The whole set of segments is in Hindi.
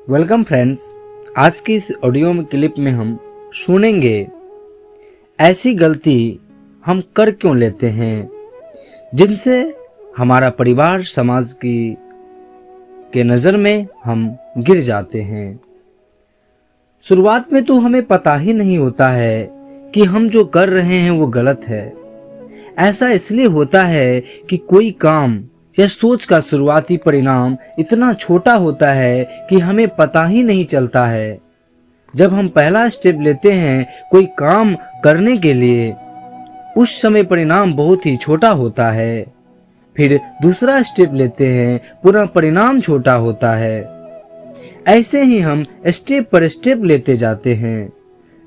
Welcome friends. आज की इस ऑडियो में क्लिप में हम सुनेंगे ऐसी गलती हम कर क्यों लेते हैं जिनसे हमारा परिवार समाज के नज़र में हम गिर जाते हैं। शुरुआत में तो हमें पता ही नहीं होता है कि हम जो कर रहे हैं वो गलत है। ऐसा इसलिए होता है कि कोई काम या सोच का शुरुआती परिणाम इतना छोटा होता है कि हमें पता ही नहीं चलता है। जब हम पहला स्टेप लेते हैं कोई काम करने के लिए, उस समय परिणाम बहुत ही छोटा होता है। फिर दूसरा स्टेप लेते हैं, पुनः परिणाम छोटा होता है। ऐसे ही हम स्टेप पर स्टेप लेते जाते हैं।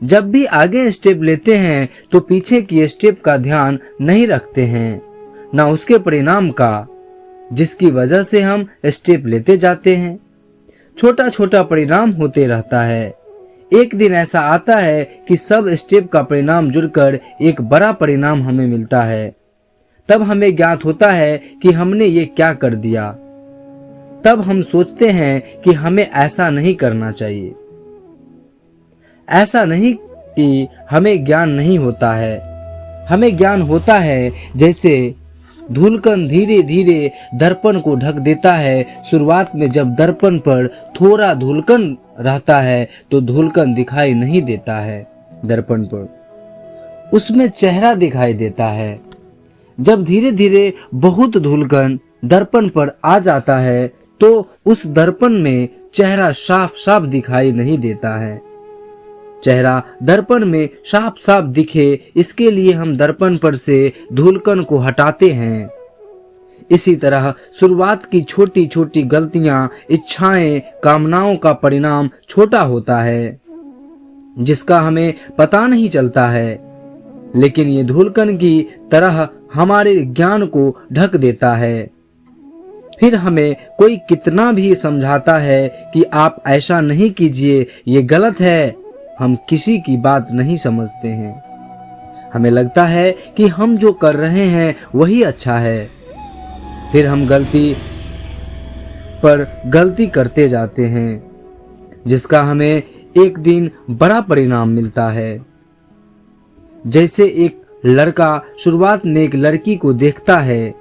जब भी आगे स्टेप लेते हैं तो पीछे की स्टेप का ध्यान नहीं रखते हैं, ना उसके परिणाम का, जिसकी वजह से हम स्टेप लेते जाते हैं। छोटा छोटा परिणाम होते रहता है। एक दिन ऐसा आता है कि सब स्टेप का परिणाम जुड़कर एक बड़ा परिणाम हमें मिलता है। तब हमें ज्ञात होता है कि हमने ये क्या कर दिया। तब हम सोचते हैं कि हमें ऐसा नहीं करना चाहिए। ऐसा नहीं कि हमें ज्ञान नहीं होता है, हमें ज्ञान होता है। जैसे धूलकण धीरे धीरे दर्पण को ढक देता है। शुरुआत में जब दर्पण पर थोड़ा धूलकण रहता है तो धूलकण दिखाई नहीं देता है, दर्पण पर उसमें चेहरा दिखाई देता है। जब धीरे धीरे बहुत धूलकण दर्पण पर आ जाता है तो उस दर्पण में चेहरा साफ साफ दिखाई नहीं देता है। चेहरा दर्पण में साफ साफ दिखे, इसके लिए हम दर्पण पर से धूलकण को हटाते हैं। इसी तरह शुरुआत की छोटी छोटी गलतियां, इच्छाएं, कामनाओं का परिणाम छोटा होता है, जिसका हमें पता नहीं चलता है, लेकिन ये धूलकण की तरह हमारे ज्ञान को ढक देता है। फिर हमें कोई कितना भी समझाता है कि आप ऐसा नहीं कीजिए, ये गलत है, हम किसी की बात नहीं समझते हैं। हमें लगता है कि हम जो कर रहे हैं वही अच्छा है। फिर हम गलती पर गलती करते जाते हैं, जिसका हमें एक दिन बड़ा परिणाम मिलता है। जैसे एक लड़का शुरुआत में एक लड़की को देखता है,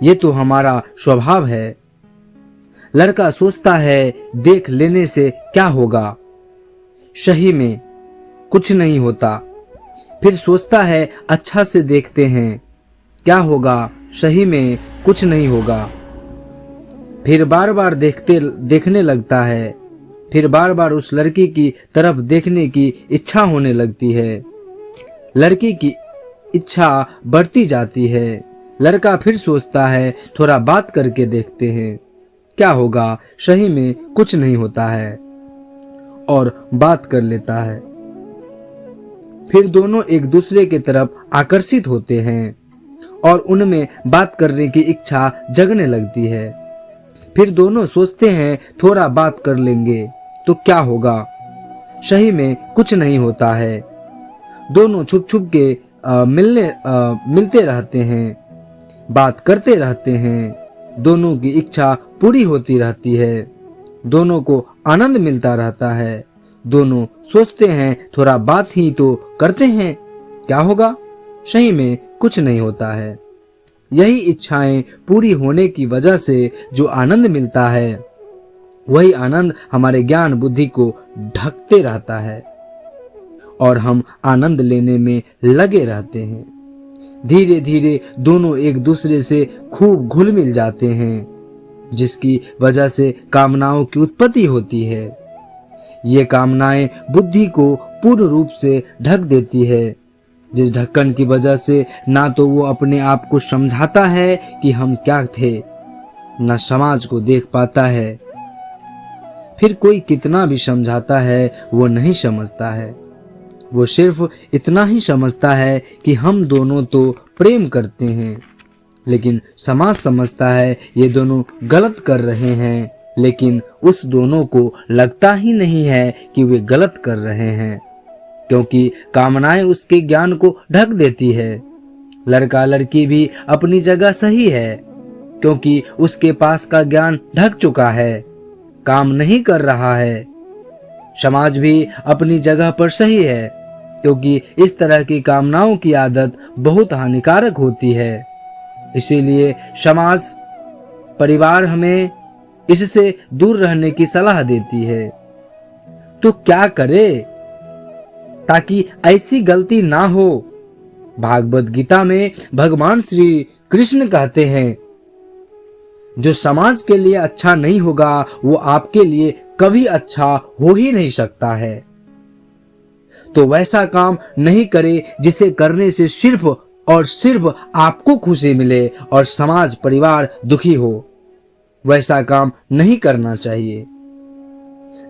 ये तो हमारा स्वभाव है। लड़का सोचता है देख लेने से क्या होगा, सही में कुछ नहीं होता। फिर सोचता है अच्छा से देखते हैं क्या होगा, सही में कुछ नहीं होगा। फिर बार बार देखने लगता है। फिर बार बार उस लड़की की तरफ देखने की इच्छा होने लगती है। लड़की की इच्छा बढ़ती जाती है। लड़का फिर सोचता है थोड़ा बात करके देखते हैं क्या होगा, सही में कुछ नहीं होता है, और बात कर लेता है। फिर दोनों एक दूसरे की तरफ आकर्षित होते हैं और उनमें बात करने की इच्छा जगने लगती है। फिर दोनों सोचते हैं थोड़ा बात कर लेंगे तो क्या होगा, सही में कुछ नहीं होता है। दोनों छुप छुप के मिलते रहते हैं, बात करते रहते हैं। दोनों की इच्छा पूरी होती रहती है। दोनों को आनंद मिलता रहता है। दोनों सोचते हैं थोड़ा बात ही तो करते हैं, क्या होगा, सही में कुछ नहीं होता है। यही इच्छाएं पूरी होने की वजह से जो आनंद मिलता है, वही आनंद हमारे ज्ञान बुद्धि को ढकते रहता है और हम आनंद लेने में लगे रहते हैं। धीरे धीरे दोनों एक दूसरे से खूब घुल मिल जाते हैं, जिसकी वजह से कामनाओं की उत्पत्ति होती है। ये कामनाएं बुद्धि को पूर्ण रूप से ढक देती है, जिस ढक्कन की वजह से ना तो वो अपने आप को समझाता है कि हम क्या थे, ना समाज को देख पाता है। फिर कोई कितना भी समझाता है वो नहीं समझता है। वो सिर्फ इतना ही समझता है कि हम दोनों तो प्रेम करते हैं, लेकिन समाज समझता है ये दोनों गलत कर रहे हैं, लेकिन उस दोनों को लगता ही नहीं है कि वे गलत कर रहे हैं, क्योंकि कामनाएं उसके ज्ञान को ढक देती है। लड़का लड़की भी अपनी जगह सही है, क्योंकि उसके पास का ज्ञान ढक चुका है। काम नहीं कर रहा है। समाज भी अपनी जगह पर सही है, क्योंकि इस तरह की कामनाओं की आदत बहुत हानिकारक होती है। इसीलिए समाज, परिवार हमें इससे दूर रहने की सलाह देती है। तो क्या करे ताकि ऐसी गलती ना हो? भागवत गीता में भगवान श्री कृष्ण कहते हैं, जो समाज के लिए अच्छा नहीं होगा वो आपके लिए कभी अच्छा हो ही नहीं सकता है। तो वैसा काम नहीं करे जिसे करने से सिर्फ और सिर्फ आपको खुशी मिले और समाज परिवार दुखी हो। वैसा काम नहीं करना चाहिए।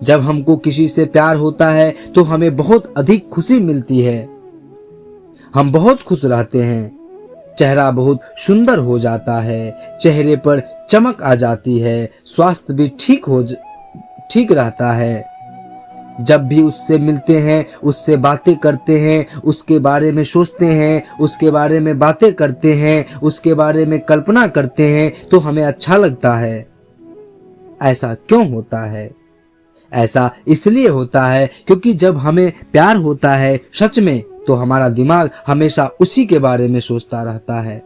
जब हमको किसी से प्यार होता है तो हमें बहुत अधिक खुशी मिलती है। हम बहुत खुश रहते हैं, चेहरा बहुत सुंदर हो जाता है, चेहरे पर चमक आ जाती है, स्वास्थ्य भी ठीक रहता है। जब भी उससे मिलते हैं, उससे बातें करते हैं, उसके बारे में सोचते हैं, उसके बारे में बातें करते हैं, उसके बारे में कल्पना करते हैं तो हमें अच्छा लगता है। ऐसा क्यों होता है? ऐसा इसलिए होता है क्योंकि जब हमें प्यार होता है सच में, तो हमारा दिमाग हमेशा उसी के बारे में सोचता रहता है,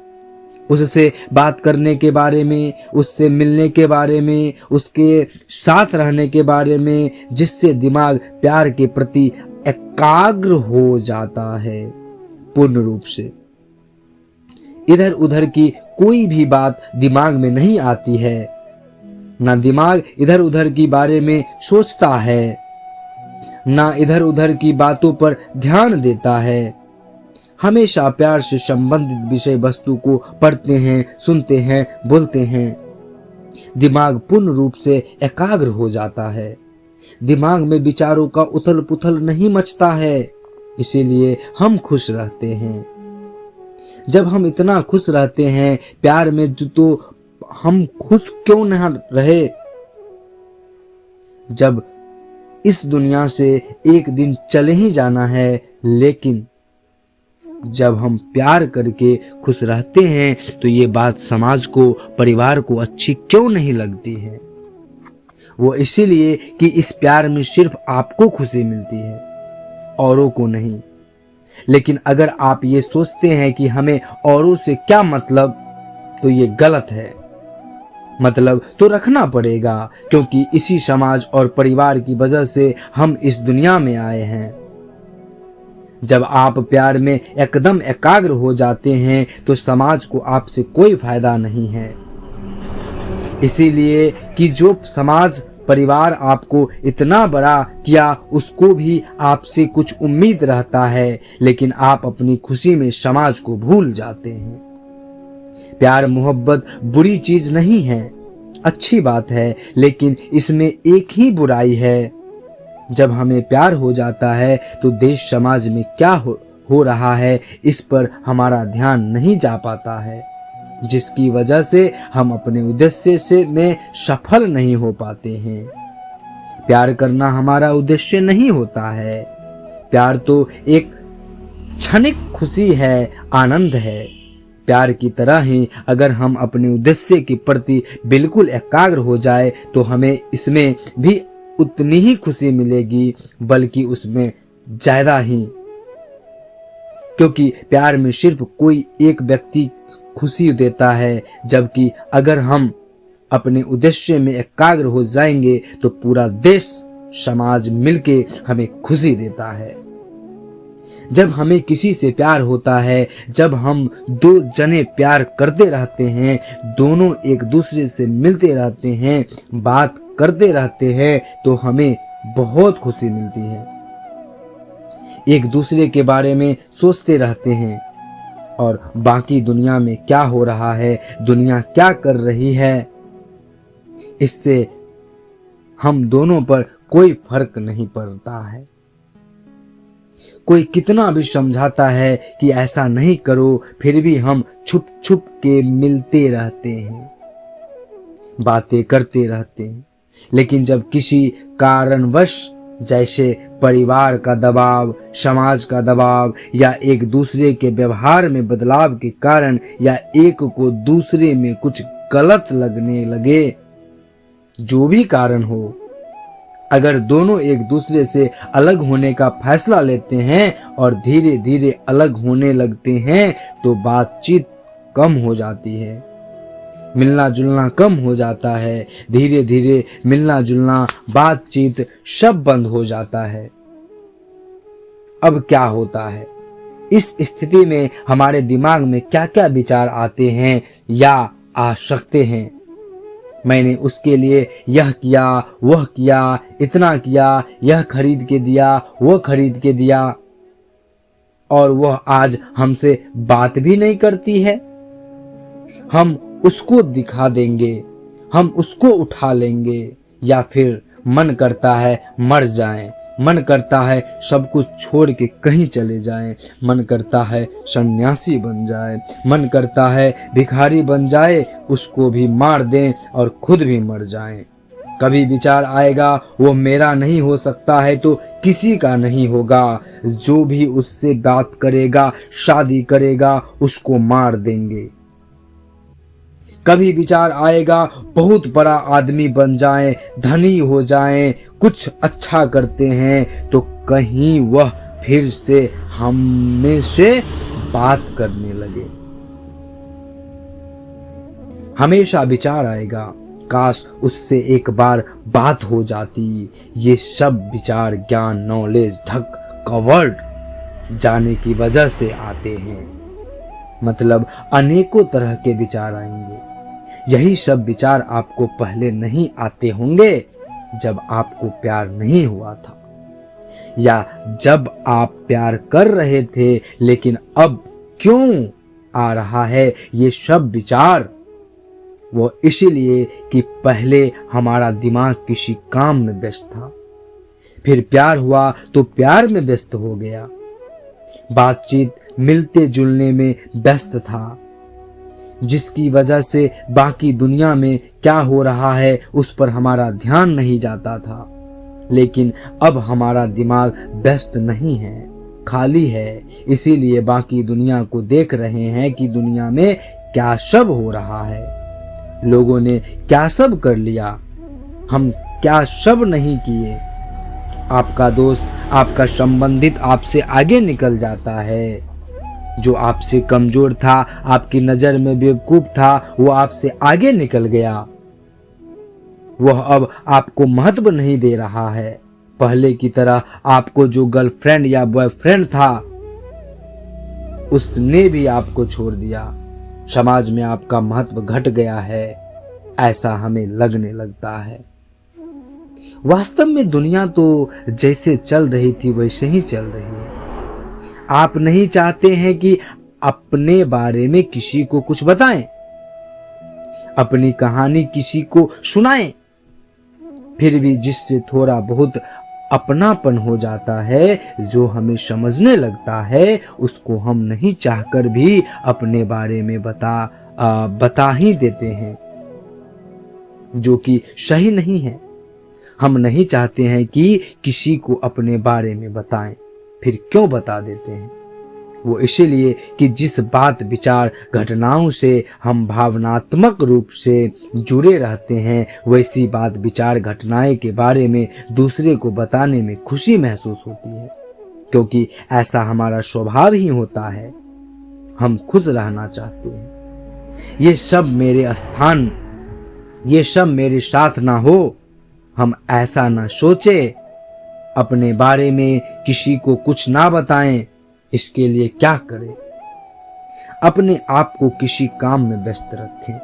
उससे बात करने के बारे में, उससे मिलने के बारे में, उसके साथ रहने के बारे में, जिससे दिमाग प्यार के प्रति एकाग्र हो जाता है पूर्ण रूप से। इधर उधर की कोई भी बात दिमाग में नहीं आती है, ना दिमाग इधर उधर की बारे में सोचता है, ना इधर उधर की बातों पर ध्यान देता है। हमेशा प्यार से संबंधित विषय वस्तु को पढ़ते हैं, सुनते हैं, बोलते हैं। दिमाग पूर्ण रूप से एकाग्र हो जाता है। दिमाग में विचारों का उथल पुथल नहीं मचता है, इसीलिए हम खुश रहते हैं। जब हम इतना खुश रहते हैं प्यार में, तो हम खुश क्यों न रहे? जब इस दुनिया से एक दिन चले ही जाना है, लेकिन जब हम प्यार करके खुश रहते हैं तो ये बात समाज को, परिवार को अच्छी क्यों नहीं लगती है? वो इसीलिए कि इस प्यार में सिर्फ आपको खुशी मिलती है, औरों को नहीं। लेकिन अगर आप ये सोचते हैं कि हमें औरों से क्या मतलब, तो ये गलत है। मतलब तो रखना पड़ेगा, क्योंकि इसी समाज और परिवार की वजह से हम इस दुनिया में आए हैं। जब आप प्यार में एकदम एकाग्र हो जाते हैं तो समाज को आपसे कोई फायदा नहीं है। इसीलिए कि जो समाज परिवार आपको इतना बड़ा किया, उसको भी आपसे कुछ उम्मीद रहता है, लेकिन आप अपनी खुशी में समाज को भूल जाते हैं। प्यार मोहब्बत बुरी चीज नहीं है, अच्छी बात है, लेकिन इसमें एक ही बुराई है। जब हमें प्यार हो जाता है तो देश समाज में क्या हो रहा है इस पर हमारा ध्यान नहीं जा पाता है, जिसकी वजह से हम अपने उद्देश्य में सफल नहीं हो पाते हैं। प्यार करना हमारा उद्देश्य नहीं होता है। प्यार तो एक क्षणिक खुशी है, आनंद है। प्यार की तरह ही अगर हम अपने उद्देश्य के प्रति बिल्कुल एकाग्र हो जाए तो हमें इसमें भी उतनी ही खुशी मिलेगी, बल्कि उसमें ज्यादा ही। क्योंकि प्यार में सिर्फ कोई एक व्यक्ति खुशी देता है, जबकि अगर हम अपने उद्देश्य में एकाग्र हो जाएंगे तो पूरा देश समाज मिलके हमें खुशी देता है। जब हमें किसी से प्यार होता है, जब हम दो जने प्यार करते रहते हैं, दोनों एक दूसरे से मिलते रहते हैं, बात करते रहते हैं, तो हमें बहुत खुशी मिलती है। एक दूसरे के बारे में सोचते रहते हैं और बाकी दुनिया में क्या हो रहा है, दुनिया क्या कर रही है, इससे हम दोनों पर कोई फर्क नहीं पड़ता है। कोई कितना भी समझाता है कि ऐसा नहीं करो, फिर भी हम छुप छुप के मिलते रहते हैं, बातें करते रहते हैं। लेकिन जब किसी कारणवश, जैसे परिवार का दबाव, समाज का दबाव, या एक दूसरे के व्यवहार में बदलाव के कारण, या एक को दूसरे में कुछ गलत लगने लगे, जो भी कारण हो, अगर दोनों एक दूसरे से अलग होने का फैसला लेते हैं और धीरे धीरे अलग होने लगते हैं तो बातचीत कम हो जाती है, मिलना जुलना कम हो जाता है। धीरे धीरे मिलना जुलना, बातचीत सब बंद हो जाता है। अब क्या होता है, इस स्थिति में हमारे दिमाग में क्या क्या विचार आते हैं या आ सकते हैं। मैंने उसके लिए यह किया, वह किया, इतना किया, यह खरीद के दिया, वो खरीद के दिया, और वह आज हमसे बात भी नहीं करती है। हम उसको दिखा देंगे, हम उसको उठा लेंगे, या फिर मन करता है मर जाएं, मन करता है सब कुछ छोड़ के कहीं चले जाएं, मन करता है सन्यासी बन जाए, मन करता है भिखारी बन जाए, उसको भी मार दें और खुद भी मर जाएं। कभी विचार आएगा वो मेरा नहीं हो सकता है तो किसी का नहीं होगा, जो भी उससे बात करेगा, शादी करेगा, उसको मार देंगे। कभी विचार आएगा बहुत बड़ा आदमी बन जाएं, धनी हो जाएं, कुछ अच्छा करते हैं तो कहीं वह फिर से हमने से बात करने लगे। हमेशा विचार आएगा काश उससे एक बार बात हो जाती। ये सब विचार ज्ञान, नॉलेज, ढक, कवर्ड जाने की वजह से आते हैं। मतलब अनेकों तरह के विचार आएंगे। यही सब विचार आपको पहले नहीं आते होंगे जब आपको प्यार नहीं हुआ था, या जब आप प्यार कर रहे थे लेकिन अब क्यों आ रहा है ये सब विचार। वो इसीलिए कि पहले हमारा दिमाग किसी काम में व्यस्त था, फिर प्यार हुआ तो प्यार में व्यस्त हो गया, बातचीत मिलते जुलने में व्यस्त था, जिसकी वजह से बाकी दुनिया में क्या हो रहा है उस पर हमारा ध्यान नहीं जाता था। लेकिन अब हमारा दिमाग व्यस्त नहीं है, खाली है, इसीलिए बाकी दुनिया को देख रहे हैं कि दुनिया में क्या सब हो रहा है, लोगों ने क्या सब कर लिया, हम क्या सब नहीं किए। आपका दोस्त, आपका संबंधित आपसे आगे निकल जाता है। जो आपसे कमजोर था, आपकी नजर में बेवकूफ था, वो आपसे आगे निकल गया। वह अब आपको महत्व नहीं दे रहा है। पहले की तरह आपको जो गर्लफ्रेंड या बॉयफ्रेंड था उसने भी आपको छोड़ दिया। समाज में आपका महत्व घट गया है, ऐसा हमें लगने लगता है। वास्तव में दुनिया तो जैसे चल रही थी वैसे ही चल रही है। आप नहीं चाहते हैं कि अपने बारे में किसी को कुछ बताएं, अपनी कहानी किसी को सुनाएं, फिर भी जिससे थोड़ा बहुत अपनापन हो जाता है, जो हमें समझने लगता है, उसको हम नहीं चाहकर भी अपने बारे में बता ही देते हैं, जो कि सही नहीं है। हम नहीं चाहते हैं कि किसी को अपने बारे में बताएं, फिर क्यों बता देते हैं? वो इसीलिए कि जिस बात, विचार, घटनाओं से हम भावनात्मक रूप से जुड़े रहते हैं, वैसी बात, विचार, घटनाएं के बारे में दूसरे को बताने में खुशी महसूस होती है, क्योंकि ऐसा हमारा स्वभाव ही होता है। हम खुश रहना चाहते हैं। ये सब मेरे साथ ना हो, हम ऐसा ना सोचे, अपने बारे में किसी को कुछ ना बताएं। इसके लिए क्या करें? अपने आप को किसी काम में व्यस्त रखें।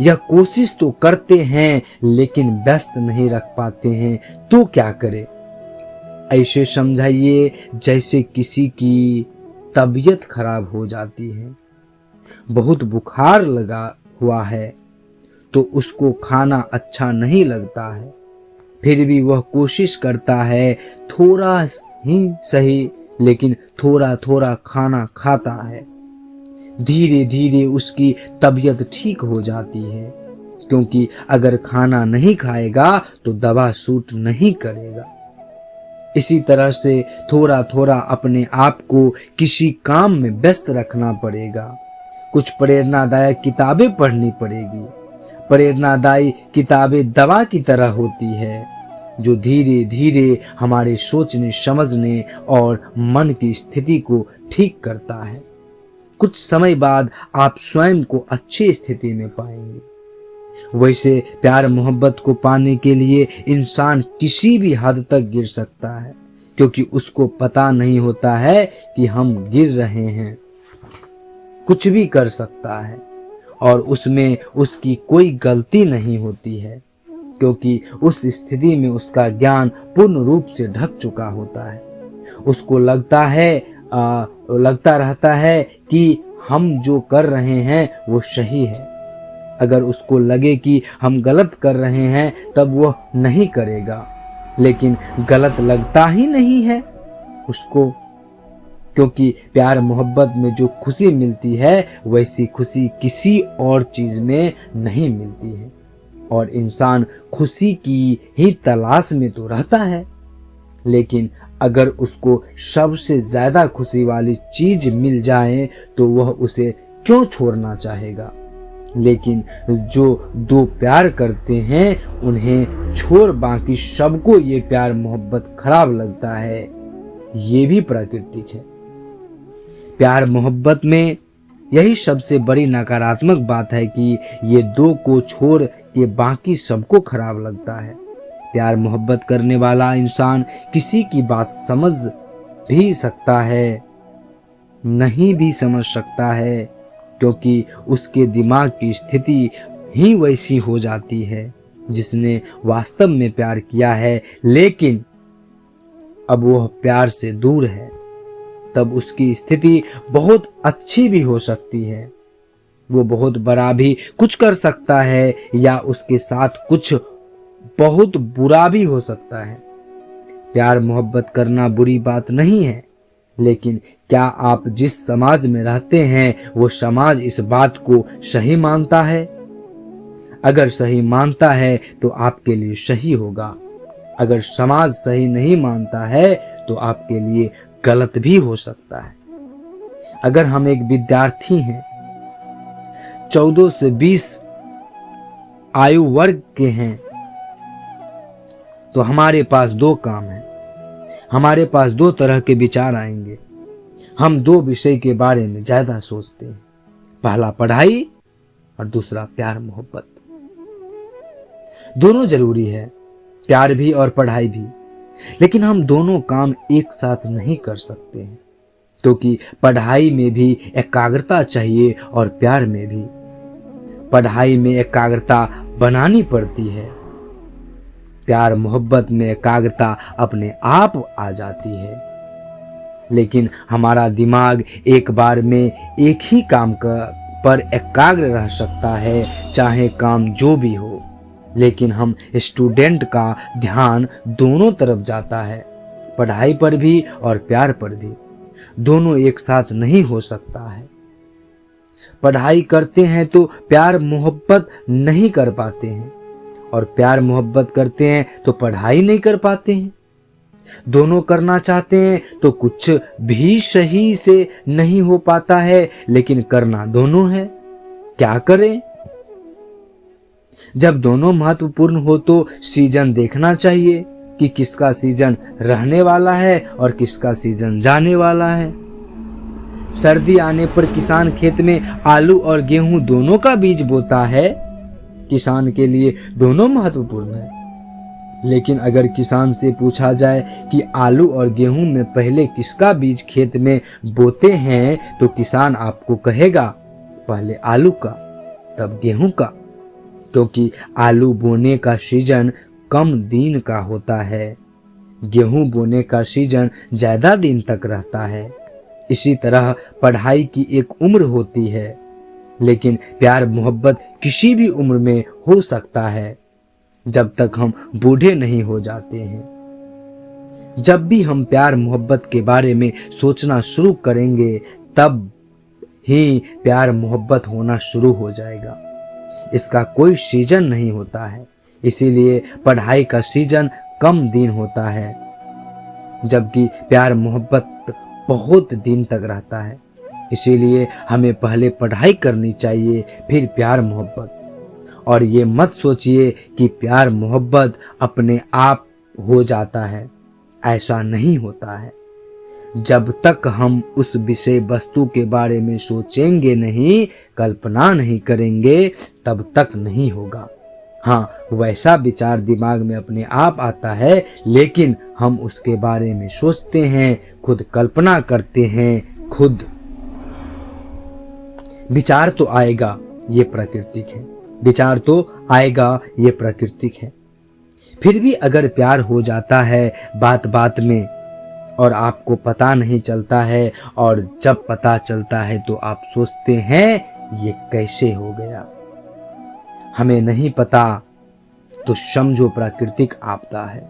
यह कोशिश तो करते हैं लेकिन व्यस्त नहीं रख पाते हैं, तो क्या करें? ऐसे समझाइए जैसे किसी की तबीयत खराब हो जाती है, बहुत बुखार लगा हुआ है, तो उसको खाना अच्छा नहीं लगता है, फिर भी वह कोशिश करता है, थोड़ा ही सही लेकिन थोड़ा थोड़ा खाना खाता है। धीरे धीरे उसकी तबीयत ठीक हो जाती है, क्योंकि अगर खाना नहीं खाएगा तो दवा सूट नहीं करेगा। इसी तरह से थोड़ा थोड़ा अपने आप को किसी काम में व्यस्त रखना पड़ेगा। कुछ प्रेरणादायक किताबें पढ़नी पड़ेगी, प्रेरणादायी किताबें दवा की तरह होती है जो धीरे धीरे हमारे सोचने समझने और मन की स्थिति को ठीक करता है। कुछ समय बाद आप स्वयं को अच्छी स्थिति में पाएंगे। वैसे प्यार मोहब्बत को पाने के लिए इंसान किसी भी हद तक गिर सकता है, क्योंकि उसको पता नहीं होता है कि हम गिर रहे हैं। कुछ भी कर सकता है और उसमें उसकी कोई गलती नहीं होती है, क्योंकि उस स्थिति में उसका ज्ञान पूर्ण रूप से ढक चुका होता है। उसको लगता रहता है कि हम जो कर रहे हैं वो सही है। अगर उसको लगे कि हम गलत कर रहे हैं तब वह नहीं करेगा, लेकिन गलत लगता ही नहीं है उसको, क्योंकि प्यार मोहब्बत में जो खुशी मिलती है वैसी खुशी किसी और चीज में नहीं मिलती है। और इंसान खुशी की ही तलाश में तो रहता है, लेकिन अगर उसको सबसे ज्यादा खुशी वाली चीज मिल जाए तो वह उसे क्यों छोड़ना चाहेगा। लेकिन जो दो प्यार करते हैं उन्हें छोड़ बाकी सबको ये प्यार मोहब्बत खराब लगता है, ये भी प्राकृतिक है। प्यार मोहब्बत में यही सबसे बड़ी नकारात्मक बात है कि ये दो को छोड़ के बाकी सबको खराब लगता है। प्यार मोहब्बत करने वाला इंसान किसी की बात समझ भी सकता है, नहीं भी समझ सकता है, क्योंकि उसके दिमाग की स्थिति ही वैसी हो जाती है जिसने वास्तव में प्यार किया है, लेकिन अब वह प्यार से दूर है। तब उसकी स्थिति बहुत अच्छी भी हो सकती है, वो बहुत बड़ा भी कुछ कर सकता है या उसके साथ कुछ बहुत बुरा भी हो सकता है। प्यार मोहब्बत करना बुरी बात नहीं है, लेकिन क्या आप जिस समाज में रहते हैं वो समाज इस बात को सही मानता है? अगर सही मानता है तो आपके लिए सही होगा, अगर समाज सही नहीं मानता है तो आपके लिए गलत भी हो सकता है। अगर हम एक विद्यार्थी हैं, 14 से 20 आयु वर्ग के हैं, तो हमारे पास दो काम हैं, हमारे पास दो तरह के विचार आएंगे। हम दो विषय के बारे में ज्यादा सोचते हैं, पहला पढ़ाई और दूसरा प्यार मोहब्बत। दोनों जरूरी है, प्यार भी और पढ़ाई भी, लेकिन हम दोनों काम एक साथ नहीं कर सकते हैं, क्योंकि पढ़ाई में भी एकाग्रता चाहिए और प्यार में भी। पढ़ाई में एकाग्रता बनानी पड़ती है, प्यार मोहब्बत में एकाग्रता अपने आप आ जाती है। लेकिन हमारा दिमाग एक बार में एक ही काम पर एकाग्र रह सकता है, चाहे काम जो भी हो, लेकिन हम स्टूडेंट का ध्यान दोनों तरफ जाता है, पढ़ाई पर भी और प्यार पर भी। दोनों एक साथ नहीं हो सकता है। पढ़ाई करते हैं तो प्यार मोहब्बत नहीं कर पाते हैं, और प्यार मोहब्बत करते हैं तो पढ़ाई नहीं कर पाते हैं। दोनों करना चाहते हैं तो कुछ भी सही से नहीं हो पाता है, लेकिन करना दोनों है, क्या करें? जब दोनों महत्वपूर्ण हो तो सीजन देखना चाहिए कि किसका सीजन रहने वाला है और किसका सीजन जाने वाला है। सर्दी आने पर किसान खेत में आलू और गेहूं दोनों का बीज बोता है। किसान के लिए दोनों महत्वपूर्ण है, लेकिन अगर किसान से पूछा जाए कि आलू और गेहूं में पहले किसका बीज खेत में बोते हैं, तो किसान आपको कहेगा पहले आलू का, तब गेहूं का, क्योंकि आलू बोने का सीजन कम दिन का होता है, गेहूं बोने का सीजन ज्यादा दिन तक रहता है। इसी तरह पढ़ाई की एक उम्र होती है, लेकिन प्यार मोहब्बत किसी भी उम्र में हो सकता है, जब तक हम बूढ़े नहीं हो जाते हैं। जब भी हम प्यार मोहब्बत के बारे में सोचना शुरू करेंगे, तब ही प्यार मोहब्बत होना शुरू हो जाएगा। इसका कोई सीजन नहीं होता है, इसीलिए पढ़ाई का सीजन कम दिन होता है, जबकि प्यार मोहब्बत बहुत दिन तक रहता है। इसीलिए हमें पहले पढ़ाई करनी चाहिए, फिर प्यार मोहब्बत, और ये मत सोचिए कि प्यार मोहब्बत अपने आप हो जाता है, ऐसा नहीं होता है। जब तक हम उस विषय वस्तु के बारे में सोचेंगे नहीं, कल्पना नहीं करेंगे, तब तक नहीं होगा। हाँ, वैसा विचार दिमाग में अपने आप आता है, लेकिन हम उसके बारे में सोचते हैं, खुद कल्पना करते हैं, खुद विचार तो आएगा, ये प्राकृतिक है। विचार तो आएगा, ये प्राकृतिक है। फिर भी अगर प्यार हो जाता है बात बात में और आपको पता नहीं चलता है, और जब पता चलता है तो आप सोचते हैं ये कैसे हो गया। हमें नहीं पता तो समझो प्राकृतिक आपदा है,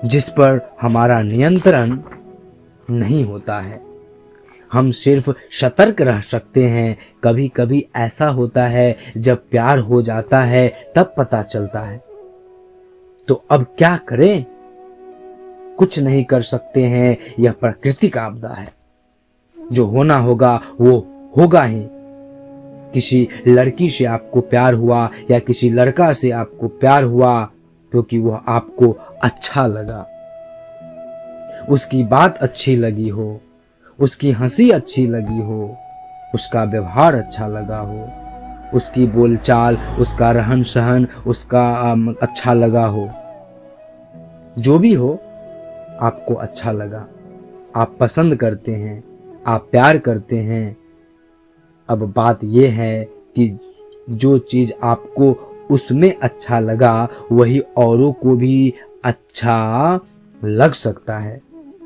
जिस पर हमारा नियंत्रण नहीं होता है। हम सिर्फ सतर्क रह सकते हैं। कभी कभी ऐसा होता है जब प्यार हो जाता है तब पता चलता है, तो अब क्या करें? कुछ नहीं कर सकते हैं, यह प्राकृतिक आपदा है। जो होना होगा वो होगा ही। किसी लड़की से आपको प्यार हुआ या किसी लड़का से आपको प्यार हुआ क्योंकि वह आपको अच्छा लगा, उसकी बात अच्छी लगी हो, उसकी हंसी अच्छी लगी हो, उसका व्यवहार अच्छा लगा हो, उसकी बोलचाल, उसका रहन सहन, उसका अच्छा लगा हो, जो भी हो आपको अच्छा लगा, आप पसंद करते हैं, आप प्यार करते हैं। अब बात यह है कि जो चीज़ आपको उसमें अच्छा लगा वही औरों को भी अच्छा लग सकता है,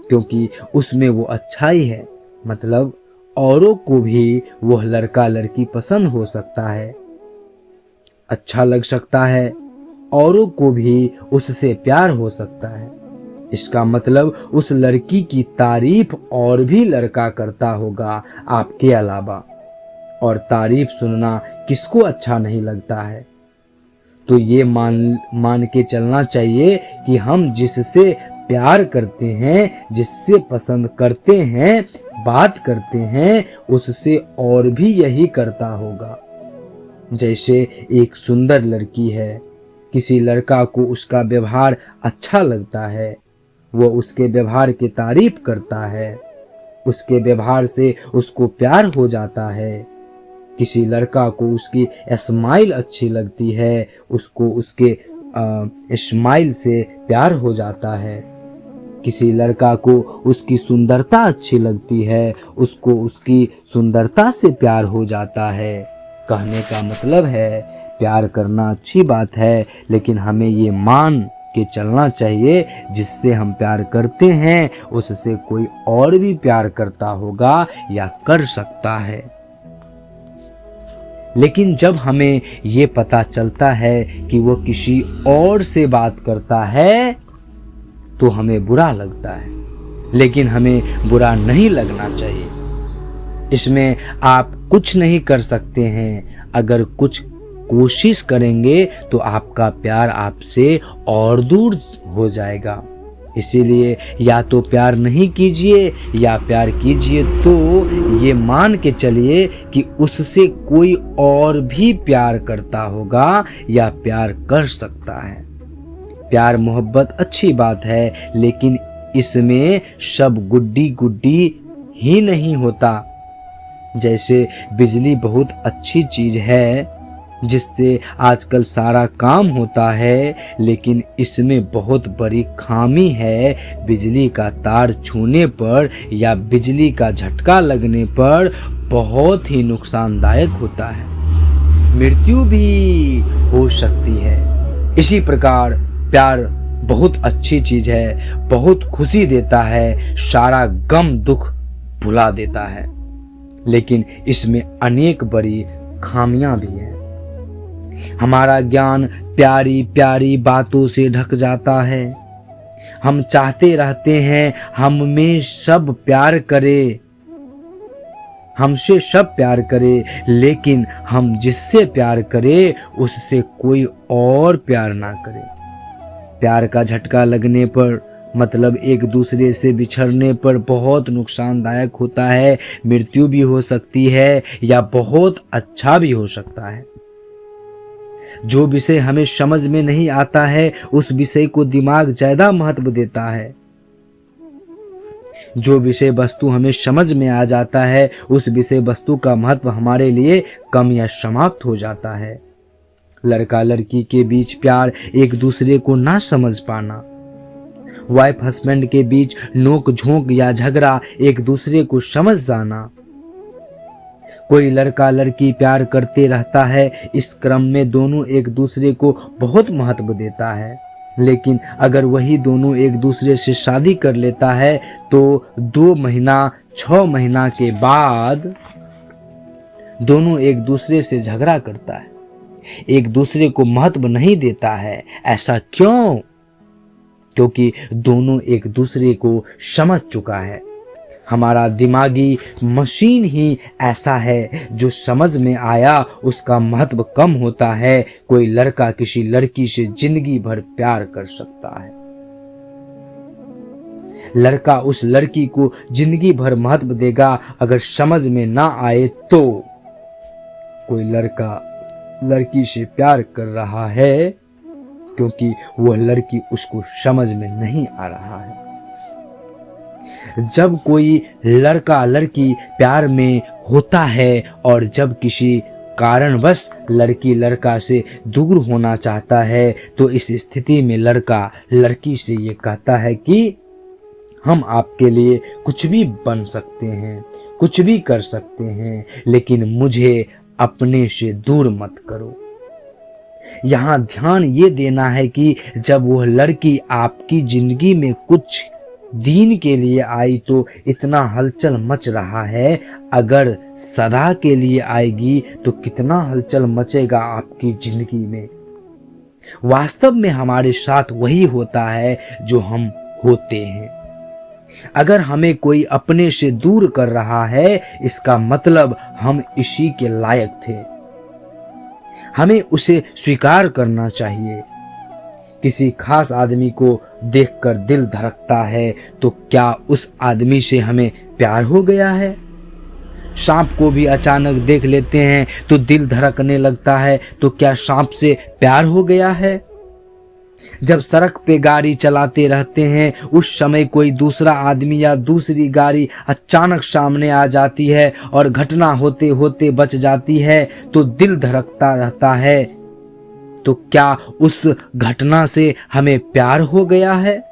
क्योंकि उसमें वो अच्छा ही है। मतलब औरों को भी वह लड़का लड़की पसंद हो सकता है, अच्छा लग सकता है, औरों को भी उससे प्यार हो सकता है। इसका मतलब उस लड़की की तारीफ और भी लड़का करता होगा आपके अलावा, और तारीफ सुनना किसको अच्छा नहीं लगता है। तो ये मान के चलना चाहिए कि हम जिससे प्यार करते हैं, जिससे पसंद करते हैं, बात करते हैं, उससे और भी यही करता होगा। जैसे एक सुंदर लड़की है, किसी लड़का को उसका व्यवहार अच्छा लगता है, वह उसके व्यवहार की तारीफ करता है, उसके व्यवहार से उसको प्यार हो जाता है। किसी लड़का को उसकी स्माइल अच्छी लगती है, उसको उसके स्माइल से प्यार हो जाता है। किसी लड़का को उसकी सुंदरता अच्छी लगती है, उसको उसकी सुंदरता से प्यार हो जाता है। कहने का मतलब है प्यार करना अच्छी बात है, लेकिन हमें ये मान के चलना चाहिए जिससे हम प्यार करते हैं उससे कोई और भी प्यार करता होगा या कर सकता है। लेकिन जब हमें ये पता चलता है कि वो किसी और से बात करता है तो हमें बुरा लगता है, लेकिन हमें बुरा नहीं लगना चाहिए। इसमें आप कुछ नहीं कर सकते हैं। अगर कुछ कोशिश करेंगे तो आपका प्यार आपसे और दूर हो जाएगा। इसीलिए या तो प्यार नहीं कीजिए या प्यार कीजिए तो ये मान के चलिए कि उससे कोई और भी प्यार करता होगा या प्यार कर सकता है। प्यार मोहब्बत अच्छी बात है, लेकिन इसमें सब गुड्डी गुड्डी ही नहीं होता। जैसे बिजली बहुत अच्छी चीज़ है जिससे आजकल सारा काम होता है, लेकिन इसमें बहुत बड़ी खामी है। बिजली का तार छूने पर या बिजली का झटका लगने पर बहुत ही नुकसानदायक होता है, मृत्यु भी हो सकती है। इसी प्रकार प्यार बहुत अच्छी चीज़ है, बहुत खुशी देता है, सारा गम दुख भुला देता है, लेकिन इसमें अनेक बड़ी खामियां भी हैं। हमारा ज्ञान प्यारी प्यारी बातों से ढक जाता है। हम चाहते रहते हैं हमें सब प्यार करे, हमसे सब प्यार करे, लेकिन हम जिससे प्यार करे उससे कोई और प्यार ना करे। प्यार का झटका लगने पर मतलब एक दूसरे से बिछड़ने पर बहुत नुकसानदायक होता है, मृत्यु भी हो सकती है या बहुत अच्छा भी हो सकता है। जो विषय हमें समझ में नहीं आता है उस विषय को दिमाग ज्यादा महत्व देता है। जो विषय वस्तु हमें समझ में आ जाता है उस विषय वस्तु का महत्व हमारे लिए कम या समाप्त हो जाता है। लड़का लड़की के बीच प्यार एक दूसरे को ना समझ पाना, वाइफ हस्बैंड के बीच नोक झोंक या झगड़ा एक दूसरे को समझ जाना। कोई लड़का लड़की प्यार करते रहता है, इस क्रम में दोनों एक दूसरे को बहुत महत्व देता है, लेकिन अगर वही दोनों एक दूसरे से शादी कर लेता है तो 2 महीना 6 महीना के बाद दोनों एक दूसरे से झगड़ा करता है, एक दूसरे को महत्व नहीं देता है। ऐसा क्यों? क्योंकि दोनों एक दूसरे को समझ चुका है। हमारा दिमागी मशीन ही ऐसा है, जो समझ में आया उसका महत्व कम होता है। कोई लड़का किसी लड़की से जिंदगी भर प्यार कर सकता है, लड़का उस लड़की को जिंदगी भर महत्व देगा। अगर समझ में ना आए तो कोई लड़का लड़की से प्यार कर रहा है क्योंकि वह लड़की उसको समझ में नहीं आ रहा है। जब कोई लड़का लड़की प्यार में होता है और जब किसी कारणवश लड़की लड़का से दूर होना चाहता है तो इस स्थिति में लड़का लड़की से ये कहता है कि हम आपके लिए कुछ भी बन सकते हैं, कुछ भी कर सकते हैं, लेकिन मुझे अपने से दूर मत करो। यहाँ ध्यान ये देना है कि जब वह लड़की आपकी जिंदगी में कुछ दिन के लिए आई तो इतना हलचल मच रहा है, अगर सदा के लिए आएगी तो कितना हलचल मचेगा आपकी जिंदगी में। वास्तव में हमारे साथ वही होता है जो हम होते हैं। अगर हमें कोई अपने से दूर कर रहा है, इसका मतलब हम इसी के लायक थे। हमें उसे स्वीकार करना चाहिए। किसी खास आदमी को देखकर दिल धड़कता है तो क्या उस आदमी से हमें प्यार हो गया है? सांप को भी अचानक देख लेते हैं तो दिल धड़कने लगता है, तो क्या सांप से प्यार हो गया है? जब सड़क पे गाड़ी चलाते रहते हैं उस समय कोई दूसरा आदमी या दूसरी गाड़ी अचानक सामने आ जाती है और घटना होते होते बच जाती है तो दिल धड़कता रहता है, तो क्या उस घटना से हमें प्यार हो गया है?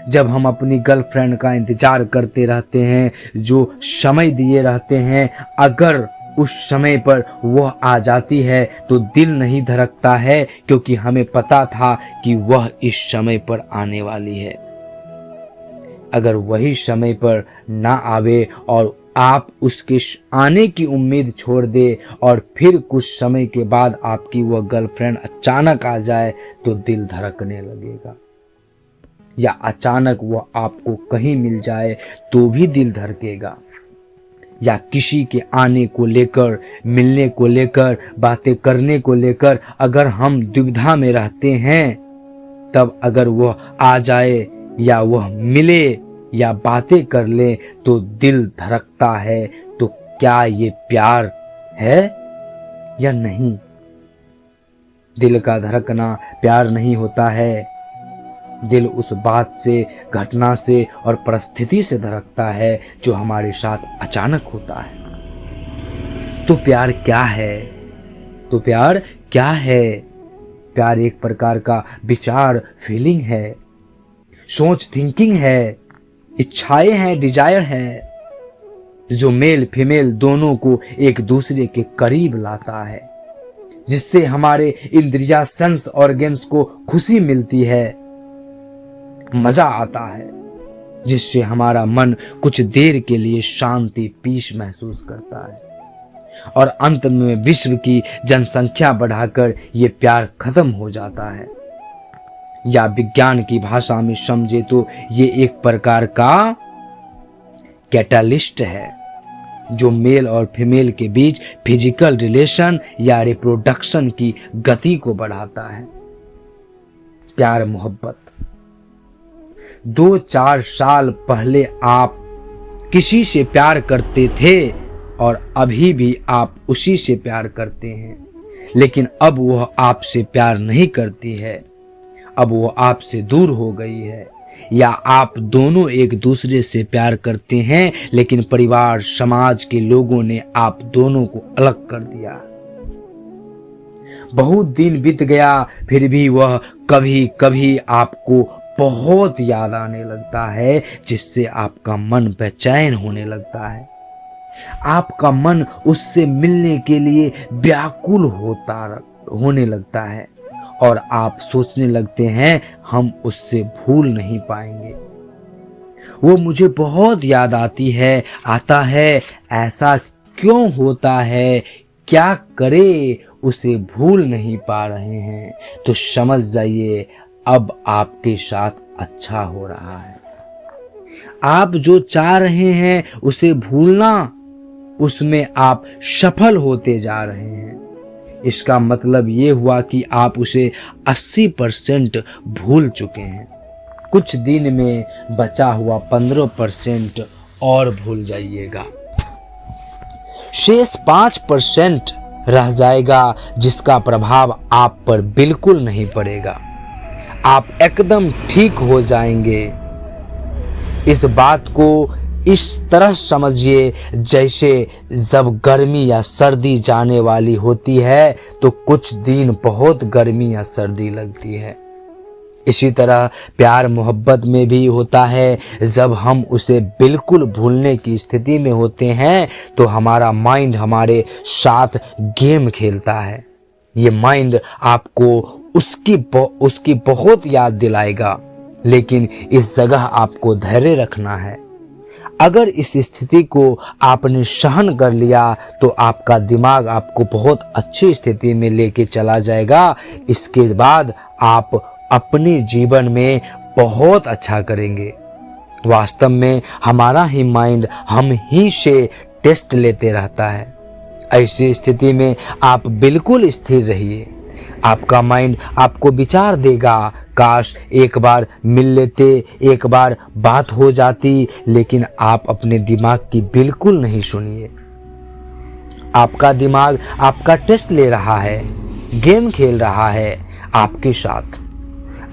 जब हम अपनी गर्लफ्रेंड का इंतजार करते रहते हैं, जो समय दिए रहते हैं, अगर उस समय पर वह आ जाती है तो दिल नहीं धड़कता है, क्योंकि हमें पता था कि वह इस समय पर आने वाली है। अगर वही समय पर ना आवे और आप उसके आने की उम्मीद छोड़ दे और फिर कुछ समय के बाद आपकी वह गर्लफ्रेंड अचानक आ जाए तो दिल धड़कने लगेगा, या अचानक वह आपको कहीं मिल जाए तो भी दिल धड़केगा, या किसी के आने को लेकर, मिलने को लेकर, बातें करने को लेकर अगर हम दुविधा में रहते हैं, तब अगर वह आ जाए या वह मिले या बातें कर ले तो दिल धड़कता है। तो क्या ये प्यार है या नहीं? दिल का धड़कना प्यार नहीं होता है। दिल उस बात से, घटना से और परिस्थिति से धड़कता है जो हमारे साथ अचानक होता है। तो प्यार क्या है? तो प्यार क्या है? प्यार एक प्रकार का विचार, फीलिंग है, सोच, थिंकिंग है, इच्छाएं हैं, डिजायर है, जो मेल फीमेल दोनों को एक दूसरे के करीब लाता है, जिससे हमारे इंद्रिया, सेंस ऑर्गन्स को खुशी मिलती है, मजा आता है, जिससे हमारा मन कुछ देर के लिए शांति, पीस महसूस करता है, और अंत में विश्व की जनसंख्या बढ़ाकर ये प्यार खत्म हो जाता है। या विज्ञान की भाषा में समझे तो ये एक प्रकार का कैटालिस्ट है, जो मेल और फीमेल के बीच फिजिकल रिलेशन या रिप्रोडक्शन की गति को बढ़ाता है। प्यार, मोहब्बत। 2-4 साल पहले आप किसी से प्यार करते थे और अभी भी आप उसी से प्यार करते हैं। लेकिन अब वह आपसे प्यार नहीं करती है, अब वह आपसे दूर हो गई है, या आप दोनों एक दूसरे से प्यार करते हैं लेकिन परिवार समाज के लोगों ने आप दोनों को अलग कर दिया। बहुत दिन बीत गया फिर भी वह कभी कभी आपको बहुत याद आने लगता है, जिससे आपका मन बेचैन होने लगता है। आपका मन उससे मिलने के लिए व्याकुल होने लगता है और आप सोचने लगते हैं हम उससे भूल नहीं पाएंगे। वो मुझे बहुत याद आता है, ऐसा क्यों होता है, क्या करे, उसे भूल नहीं पा रहे हैं। तो समझ जाइए अब आपके साथ अच्छा हो रहा है। आप जो चाह रहे हैं उसे भूलना, उसमें आप सफल होते जा रहे हैं। इसका मतलब ये हुआ कि आप उसे 80% भूल चुके हैं। कुछ दिन में बचा हुआ 15% और भूल जाइएगा। शेष 5% रह जाएगा, जिसका प्रभाव आप पर बिल्कुल नहीं पड़ेगा। आप एकदम ठीक हो जाएंगे। इस बात को इस तरह समझिए जैसे जब गर्मी या सर्दी जाने वाली होती है तो कुछ दिन बहुत गर्मी या सर्दी लगती है। इसी तरह प्यार मोहब्बत में भी होता है। जब हम उसे बिल्कुल भूलने की स्थिति में होते हैं तो हमारा माइंड हमारे साथ गेम खेलता है। ये माइंड आपको उसकी बहुत याद दिलाएगा, लेकिन इस जगह आपको धैर्य रखना है। अगर इस स्थिति को आपने सहन कर लिया तो आपका दिमाग आपको बहुत अच्छी स्थिति में लेके चला जाएगा। इसके बाद आप अपने जीवन में बहुत अच्छा करेंगे। वास्तव में हमारा ही माइंड हम ही से टेस्ट लेते रहता है। ऐसी स्थिति में आप बिल्कुल स्थिर रहिए। आपका माइंड आपको विचार देगा, काश एक बार मिल लेते, एक बार बात हो जाती, लेकिन आप अपने दिमाग की बिल्कुल नहीं सुनिए। आपका दिमाग आपका टेस्ट ले रहा है, गेम खेल रहा है आपके साथ।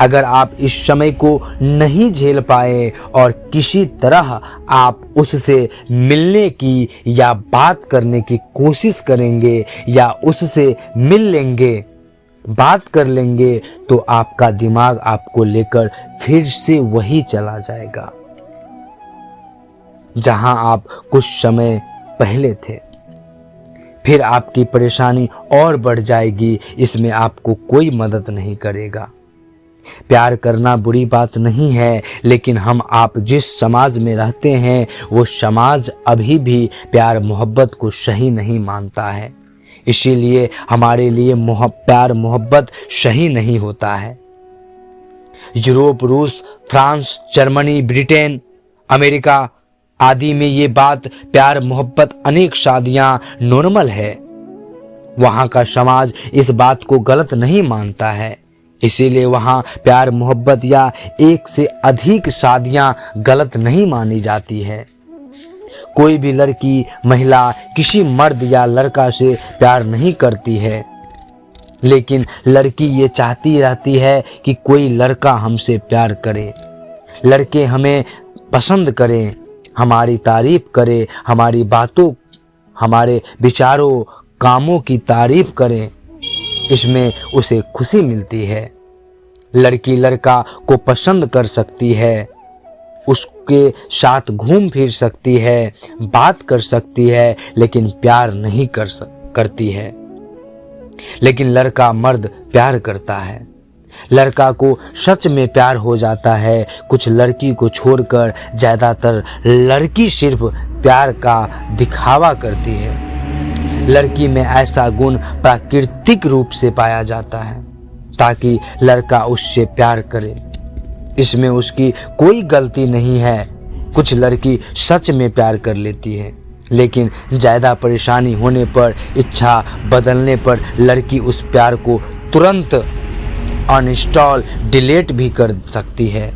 अगर आप इस समय को नहीं झेल पाए और किसी तरह आप उससे मिलने की या बात करने की कोशिश करेंगे या उससे मिल लेंगे, बात कर लेंगे, तो आपका दिमाग आपको लेकर फिर से वही चला जाएगा जहां आप कुछ समय पहले थे। फिर आपकी परेशानी और बढ़ जाएगी। इसमें आपको कोई मदद नहीं करेगा। प्यार करना बुरी बात नहीं है, लेकिन आप जिस समाज में रहते हैं वो समाज अभी भी प्यार मोहब्बत को सही नहीं मानता है। इसीलिए हमारे लिए प्यार मोहब्बत सही नहीं होता है। यूरोप, रूस, फ्रांस, जर्मनी, ब्रिटेन, अमेरिका आदि में ये बात प्यार मोहब्बत अनेक शादियां नॉर्मल है। वहां का समाज इस बात को गलत नहीं मानता है। इसीलिए वहां प्यार मोहब्बत या एक से अधिक शादियां गलत नहीं मानी जाती है। कोई भी लड़की महिला किसी मर्द या लड़का से प्यार नहीं करती है, लेकिन लड़की ये चाहती रहती है कि कोई लड़का हमसे प्यार करे, लड़के हमें पसंद करें, हमारी तारीफ करे, हमारी बातों, हमारे विचारों, कामों की तारीफ करें। इसमें उसे खुशी मिलती है। लड़की लड़का को पसंद कर सकती है, उसके साथ घूम फिर सकती है, बात कर सकती है, लेकिन प्यार नहीं करती है। लेकिन लड़का मर्द प्यार करता है। लड़का को सच में प्यार हो जाता है। कुछ लड़की को छोड़कर ज़्यादातर लड़की सिर्फ प्यार का दिखावा करती है। लड़की में ऐसा गुण प्राकृतिक रूप से पाया जाता है ताकि लड़का उससे प्यार करे। इसमें उसकी कोई गलती नहीं है। कुछ लड़की सच में प्यार कर लेती है, लेकिन ज़्यादा परेशानी होने पर, इच्छा बदलने पर लड़की उस प्यार को तुरंत अनइंस्टॉल, डिलीट भी कर सकती है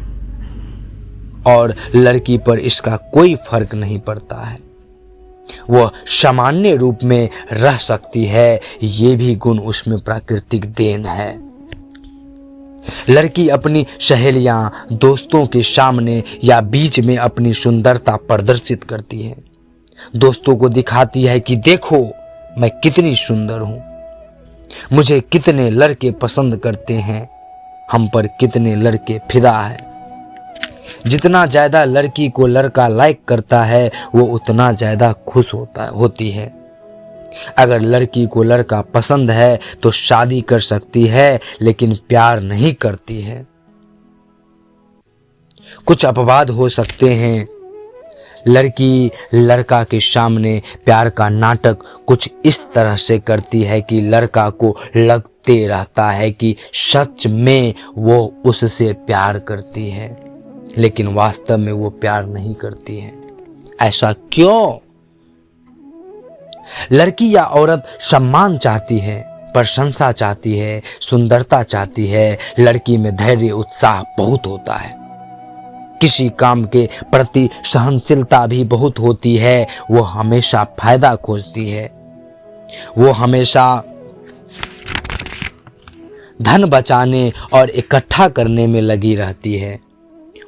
और लड़की पर इसका कोई फर्क नहीं पड़ता है। वह सामान्य रूप में रह सकती है, ये भी गुण उसमें प्राकृतिक देन है। लड़की अपनी सहेलियां, दोस्तों के सामने या बीच में अपनी सुंदरता प्रदर्शित करती है। दोस्तों को दिखाती है कि देखो मैं कितनी सुंदर हूं, मुझे कितने लड़के पसंद करते हैं, हम पर कितने लड़के फिदा है। जितना ज्यादा लड़की को लड़का लाइक करता है वो उतना ज्यादा खुश होती है। अगर लड़की को लड़का पसंद है तो शादी कर सकती है, लेकिन प्यार नहीं करती है। कुछ अपवाद हो सकते हैं। लड़की लड़का के सामने प्यार का नाटक कुछ इस तरह से करती है कि लड़का को लगते रहता है कि सच में वो उससे प्यार करती है, लेकिन वास्तव में वो प्यार नहीं करती है। ऐसा क्यों? लड़की या औरत सम्मान चाहती है, प्रशंसा चाहती है, सुंदरता चाहती है। लड़की में धैर्य, उत्साह बहुत होता है, किसी काम के प्रति सहनशीलता भी बहुत होती है। वो हमेशा फायदा खोजती है, वो हमेशा धन बचाने और इकट्ठा करने में लगी रहती है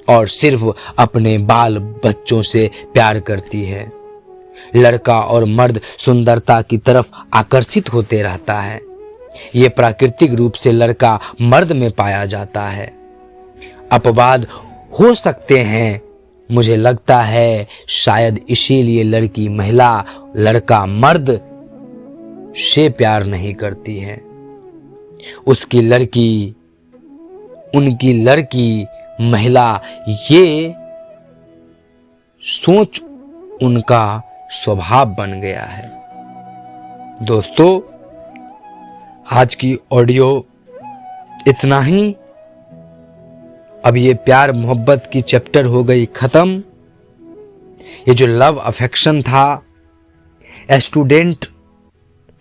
और सिर्फ अपने बाल बच्चों से प्यार करती है। लड़का और मर्द सुंदरता की तरफ आकर्षित होते रहता है। ये प्राकृतिक रूप से लड़का मर्द में पाया जाता है। अपवाद हो सकते हैं, मुझे लगता है शायद इसीलिए लड़की महिला, लड़का मर्द से प्यार नहीं करती है। उनकी लड़की महिला, ये सोच उनका स्वभाव बन गया है। दोस्तों, आज की ऑडियो इतना ही। अब ये प्यार मोहब्बत की चैप्टर हो गई खत्म। ये जो लव अफेक्शन था, स्टूडेंट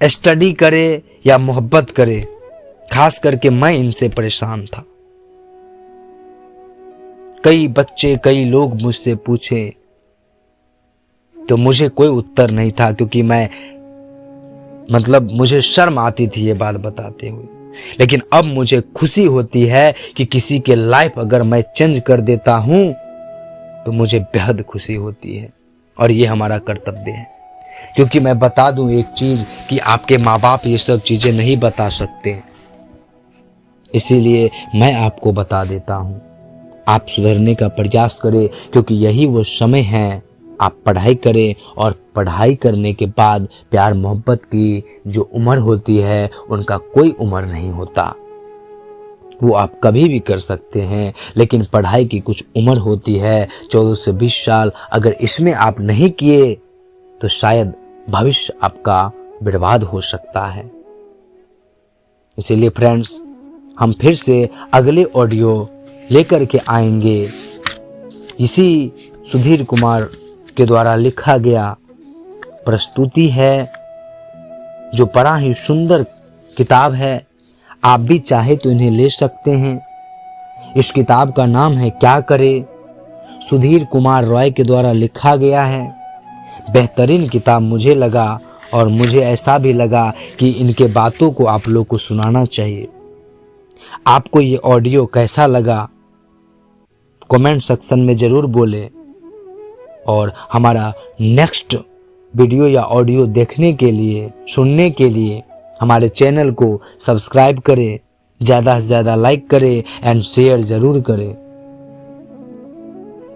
स्टडी करे या मोहब्बत करे, खास करके मैं इनसे परेशान था। कई बच्चे, कई लोग मुझसे पूछे तो मुझे कोई उत्तर नहीं था, क्योंकि मुझे शर्म आती थी ये बात बताते हुए। लेकिन अब मुझे खुशी होती है कि किसी के लाइफ अगर मैं चेंज कर देता हूं तो मुझे बेहद खुशी होती है, और ये हमारा कर्तव्य है। क्योंकि मैं बता दूं एक चीज कि आपके माँ बाप ये सब चीजें नहीं बता सकते, इसीलिए मैं आपको बता देता हूं। आप सुधरने का प्रयास करें, क्योंकि यही वो समय है। आप पढ़ाई करें, और पढ़ाई करने के बाद प्यार मोहब्बत की जो उम्र होती है उनका कोई उम्र नहीं होता, वो आप कभी भी कर सकते हैं। लेकिन पढ़ाई की कुछ उम्र होती है, 14 से 20 साल। अगर इसमें आप नहीं किए तो शायद भविष्य आपका बर्बाद हो सकता है। इसीलिए फ्रेंड्स, हम फिर से अगले ऑडियो लेकर के आएंगे। इसी सुधीर कुमार के द्वारा लिखा गया प्रस्तुति है, जो बड़ा ही सुंदर किताब है। आप भी चाहे तो इन्हें ले सकते हैं। इस किताब का नाम है क्या करे, सुधीर कुमार रॉय के द्वारा लिखा गया है। बेहतरीन किताब मुझे लगा, और मुझे ऐसा भी लगा कि इनके बातों को आप लोग को सुनाना चाहिए। आपको ये ऑडियो कैसा लगा कमेंट सेक्शन में ज़रूर बोले, और हमारा नेक्स्ट वीडियो या ऑडियो देखने के लिए, सुनने के लिए हमारे चैनल को सब्सक्राइब करें, ज़्यादा से ज़्यादा लाइक करें एंड शेयर ज़रूर करें।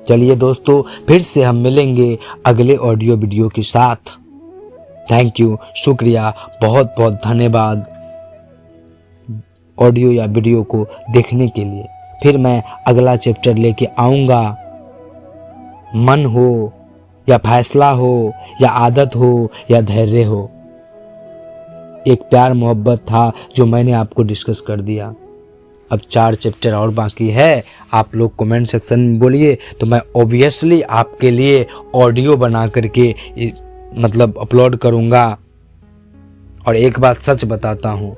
चलिए दोस्तों, फिर से हम मिलेंगे अगले ऑडियो वीडियो के साथ। थैंक यू, शुक्रिया, बहुत बहुत धन्यवाद ऑडियो या वीडियो को देखने के लिए। फिर मैं अगला चैप्टर लेके आऊँगा। मन हो या फैसला हो या आदत हो या धैर्य हो, एक प्यार मोहब्बत था जो मैंने आपको डिस्कस कर दिया। अब 4 चैप्टर और बाकी है। आप लोग कमेंट सेक्शन में बोलिए तो मैं ऑब्वियसली आपके लिए ऑडियो बना करके अपलोड करूँगा। और एक बात सच बताता हूँ,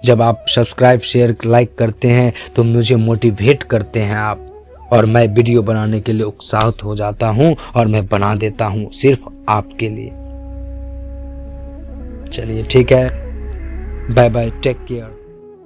जब आप सब्सक्राइब, शेयर, लाइक करते हैं तो मुझे मोटिवेट करते हैं आप, और मैं वीडियो बनाने के लिए उत्साहित हो जाता हूँ और मैं बना देता हूँ सिर्फ आपके लिए। चलिए ठीक है, बाय बाय, टेक केयर।